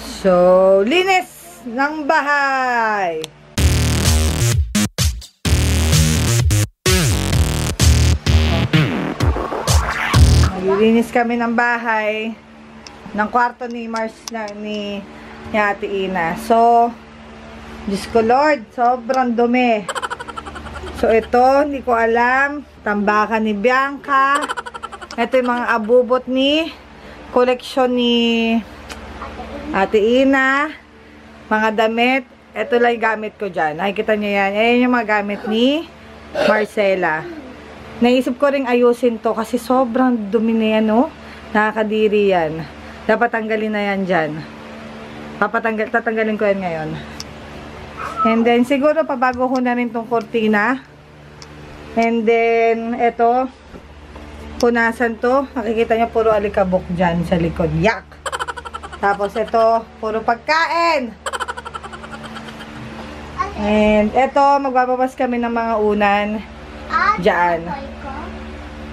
So, linis ng bahay. Maglilinis kami ng bahay. Ng kwarto ni ni Ate Ina. So, Diyos ko Lord, sobrang dumi. So, ito, hindi ko alam. Tambakan ni Bianca. Ito yung mga abubot ni koleksyon ni Ate Ina. Mga damit. Ito lang yung gamit ko dyan. Nakikita nyo yan. Ayan yung mga gamit ni Marcela. Naisip ko ring ayusin to kasi sobrang dumi na yan, no? Nakakadiri yan. Dapat tanggalin na yan dyan. Tatanggalin ko yan ngayon. And then, siguro pabago ko na rin tong kortina. And then, ito, punasan to. Nakikita nyo, puro alikabok dyan sa likod. Yak! Tapos, ito, puro pagkain. And, ito, magbababas kami ng mga unan. Dyan.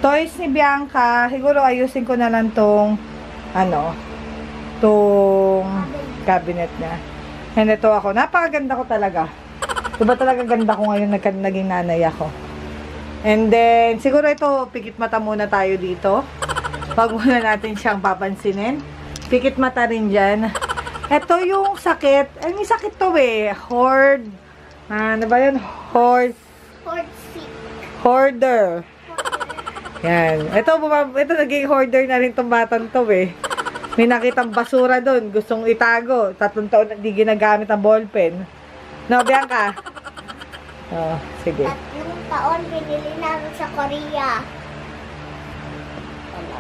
Toys ni Bianca. Siguro, ayusin ko na lang tong, tong cabinet niya. And ito ako. Napakaganda ko talaga. Diba talaga ganda ko ngayon naging nanay ako. And then, siguro ito, pikit mata muna tayo dito. Wag muna natin siyang papansinin. Pikit mata rin dyan. Ito yung sakit. Ay, may sakit to eh. Ano ba yun? Hoarder. Yan. Ito, naging hoarder na rin tong batang to eh. May nakitang basura doon. Gustong itago. 3 taon na hindi ginagamit ang ballpen. No, Bianca? Oh, sige. 3 taon binili namin sa Korea.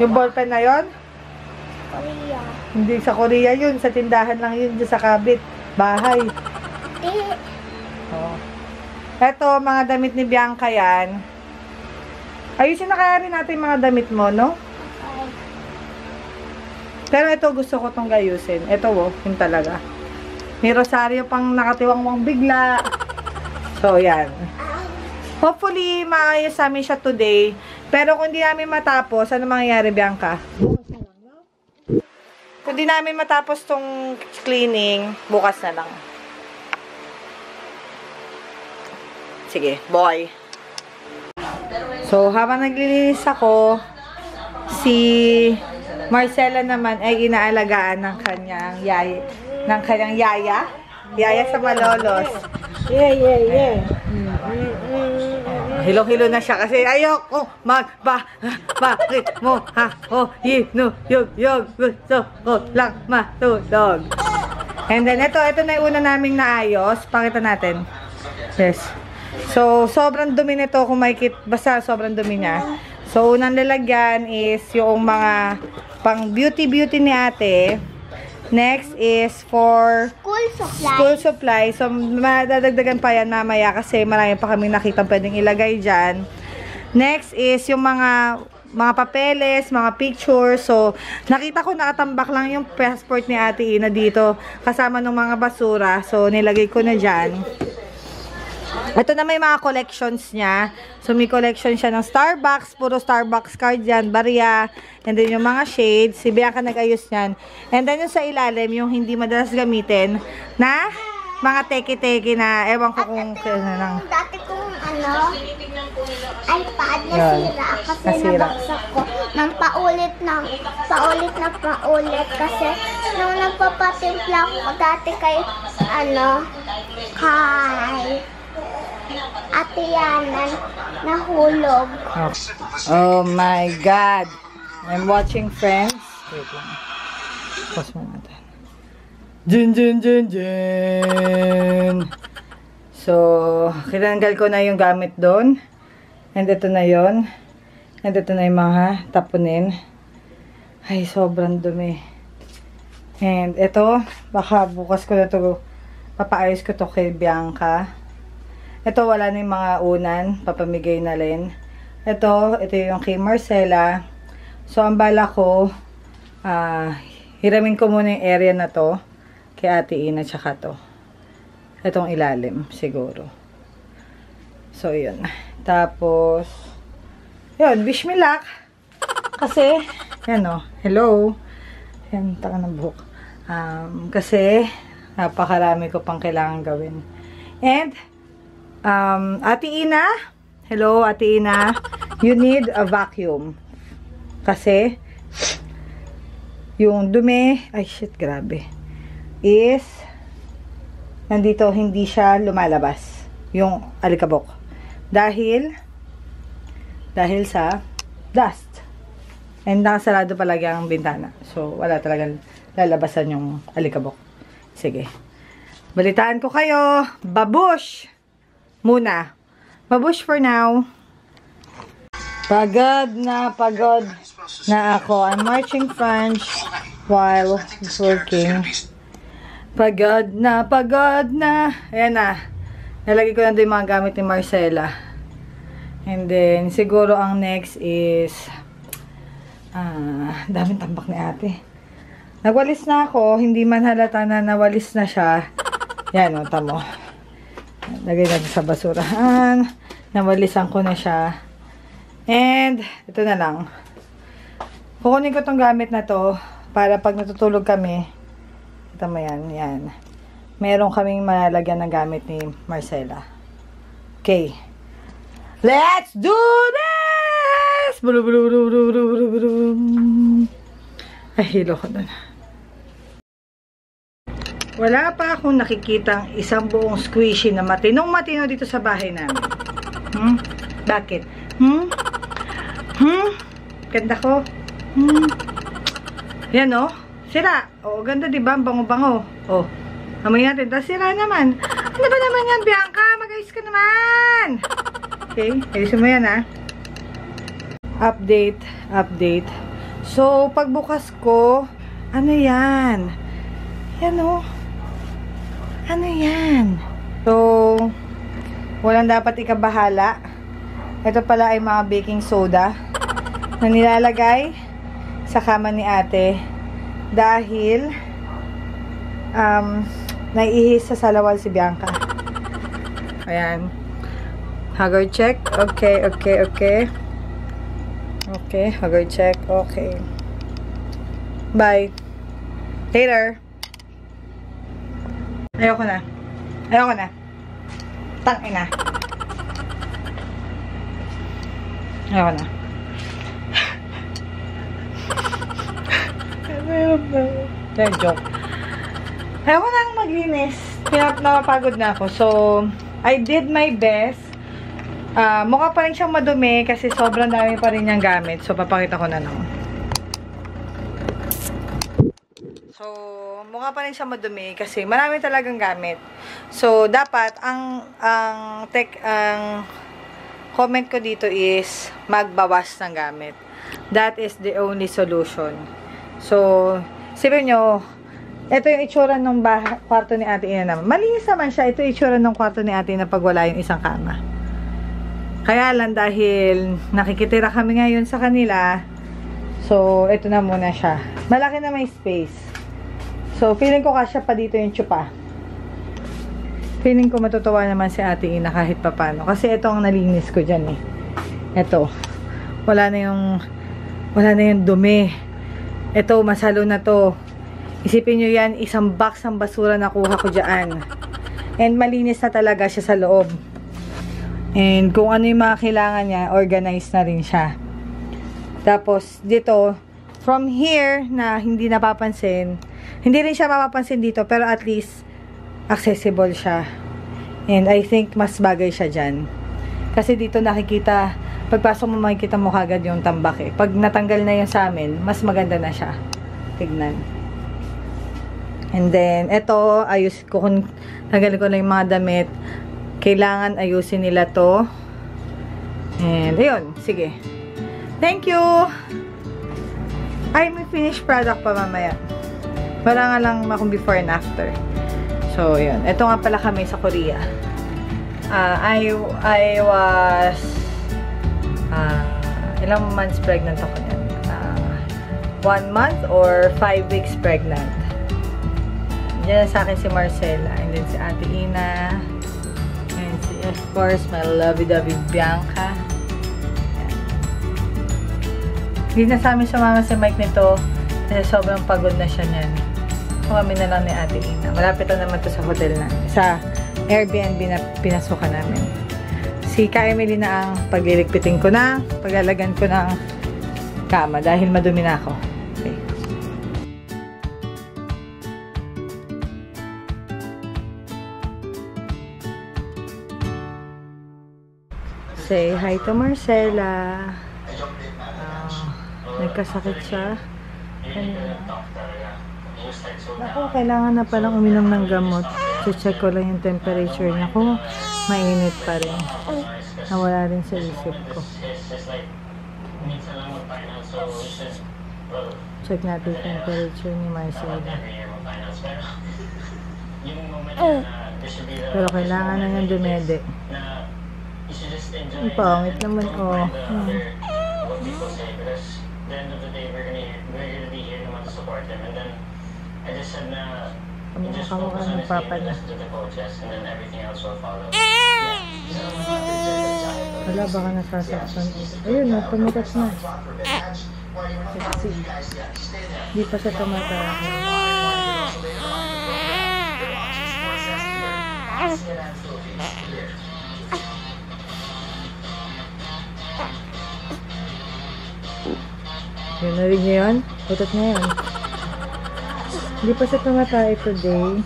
Yung ballpen na yon? Korea. Hindi sa Korea yun. Sa tindahan lang yun. Sa kabit. Bahay. Hindi. Oh. Eto, mga damit ni Bianca yan. Ayusin na kaya rin natin mga damit mo, no? Pero ito, gusto ko tong gayusin. Ito, yung talaga. May rosaryo pang nakatiwangwang bigla. So, yan. Hopefully, maayos namin siya today. Pero kung di namin matapos, ano mangyayari, Bianca? Kung di namin matapos tong cleaning, bukas na lang. Sige, boy. So, habang naglilinis ako, si Marcela naman ay inaalagaan ng kanyang yaya. Yaya sa malolos. Yeah. Hilong-hilo na siya kasi ayoko bakit mo gusto ko lang matulog. And then, ito na yung una naming naayos. Pakita natin. Yes. So, sobrang dumi nito kung makikita. Basta sobrang dumi niya. So, unang lalagyan is yung mga pang beauty ni ate. Next is for school supply. So, madadagdagan pa yan mamaya kasi marami pa kami nakitang pwedeng ilagay dyan. Next is yung mga papeles, mga pictures. So, nakita ko nakatambak lang yung passport ni Ate Ina dito kasama ng mga basura. So, nilagay ko na dyan. Ito na may mga collections niya. So, may collection siya ng Starbucks. Puro Starbucks card yan. Barya. And then, yung mga shades. Si Bianca nag-ayos yan. And then, yung sa ilalim, yung hindi madalas gamitin na mga teki-teki na ewan ko kung kailan lang. Dati kong iPad nasira kasi nabaksak ko. Nang paulit. Kasi nung nagpapatimpla ko dati kay Ate Yanan nahulog. Oh my God. I'm watching Friends. Wait lang. Pause mo natin. Jun. So, kinanggal ko na yung gamit doon. And ito na yon. And ito na yung mga tapunin. Ay, sobrang dumi. And ito, baka bukas ko na ito, papaayos ko to kay Bianca. Ito, wala na yung mga unan. Papamigay na rin. Ito yung kay Marcela. So, ang bala ko, hiramin ko muna yung area na to. Kay Ate Ina, tsaka to. Itong ilalim, siguro. So, yun. Tapos, yun, wish me luck. Kasi, yan o, hello. Yan, taka ng buhok. Kasi, napakarami ko pang kailangan gawin. And, Ate Ina, hello, Ate Ina, you need a vacuum. Kasi, yung dumi, ay shit, grabe, is, nandito, hindi siya lumalabas. Yung alikabok. Dahil sa dust. And nakasarado palagi ang bintana. So, wala talagang lalabasan yung alikabok. Sige. Balitaan ko kayo. Babush! Muna. Babush for now. Pagod na ako. I'm marching French while working. Pagod na. Ayan na. Nalagay ko na doon yung mga gamit ni Marcela. And then, siguro ang next is daming tambak ni ate. Nagwalis na ako. Hindi man halata na nawalis na siya. Yan o, tamo. Lagay natin sa basurahan. Nawalisan ko na siya. And, ito na lang. Kukunin ko tong gamit na to para pag natutulog kami. Ito mo yan, yan. Meron kaming malalagyan ng gamit ni Marcela. Okay. Let's do this! Ay, hilo ko doon. Wala pa akong nakikitang isang buong squishy na matinong-matino dito sa bahay namin. Bakit? Ganda ko. Yan o. Sira. O, ganda diba? Bango-bango. O. Amoy natin. Tapos sira naman. Ano ba naman yan, Bianca? Mag-ayos ka naman. Okay. Ayusin mo yan, ha. Update. So, pagbukas ko, ano yan? Yan o. Ano yan? So, walang dapat ikabahala. Ito pala ay mga baking soda na nilalagay sa kama ni ate dahil naiihis sa salawal si Bianca. Ayan. Haggard check. Okay. Okay, haggard check. Okay. Bye. Later. Ayoko na. Tangina. Ayoko na. Joke. Ayoko nang maglinis. Napapagod na ako. So, I did my best. Mukha pa rin siyang madumi kasi sobrang dami pa rin niyang gamit. So, papakita ko na lang. So, mukha pa rin siya madumi kasi marami talagang gamit. So, dapat ang comment ko dito is magbawas ng gamit. That is the only solution. So, sabihin nyo, ito yung itsura ng kwarto ni ate Ina naman. Malinis naman siya. Ito yung itsura ng kwarto ni ate Ina pag wala yung isang kama. Kaya lang dahil nakikitira kami ngayon sa kanila, so, ito na muna siya. Malaki na may space. So, feeling ko kasya pa dito yung tsupa. Feeling ko matutuwa naman si ate Ina kahit papano. Kasi ito ang nalinis ko dyan eh. Ito. Wala na yung dumi. Ito, masalo na to. Isipin nyo yan, isang box ng basura na kuha ko dyan. And malinis na talaga siya sa loob. And kung ano yung mga kailangan niya, organized na rin siya. Tapos, dito, from here, na hindi napapansin, hindi rin siya mapapansin dito, pero at least, accessible siya. And I think, mas bagay siya dyan. Kasi dito nakikita, pagpasok mo makikita mo kagad yung tambak eh. Pag natanggal na yun sa amin, mas maganda na siya. Tignan. And then, eto, tanggalin ko na yung mga damit. Kailangan ayusin nila to. And, ayun, sige. Thank you! Ay, may finished product pa mamaya. Wala nga lang akong before and after. So, yun. Ito nga pala kami sa Korea. I was ilang months pregnant ako yan? 1 month or 5 weeks pregnant. Diyan sa akin si Marcela. And then si Ate Ina. And si, of course, my lovey-dovey Bianca. Hindi na sa amin sumama si Mike nito Sobrang pagod na siya niyan. Kami na lang ni Ate Ina. Malapit lang naman to sa hotel na. Sa Airbnb na pinasukan namin. Si Ka Emily na ang pagliligpitin ko na, paglalagan ko ng kama dahil madumi na ako. Okay. Say hi to Marcela. Nagkasakit siya. Ako, kailangan na palang uminom ng gamot. Check ko lang yung temperature niya. Kung mainit pa rin. Nawala rin sa isip ko. Check natin yung temperature ni Marcela. Pero kailangan na niyang dumede. Ang pangit naman, oh. Kamukha ng papa niya. Wala, baka nasasaktan. Ayun, tumikat na. Di pa siya tumatake. Yun, narinig niyo yun? Utot na yun. Hindi pa siya tumatay today.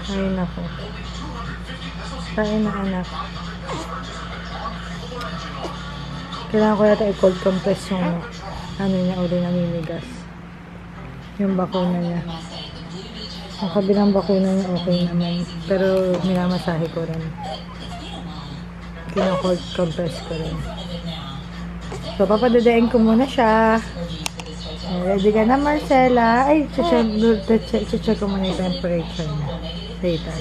Ay, nako. Kain na, anak. Kailangan ko yata i-cold compress yung ano niya, uli namimigas. Yung bakuna niya. Ang kabilang bakuna niya okay naman. Pero minamasahe ko rin. Kina-cold compress ko rin. So, papadedein ko muna siya. Ready ka na, Marcela? Ay, check ko muna yung temperature niya. Later.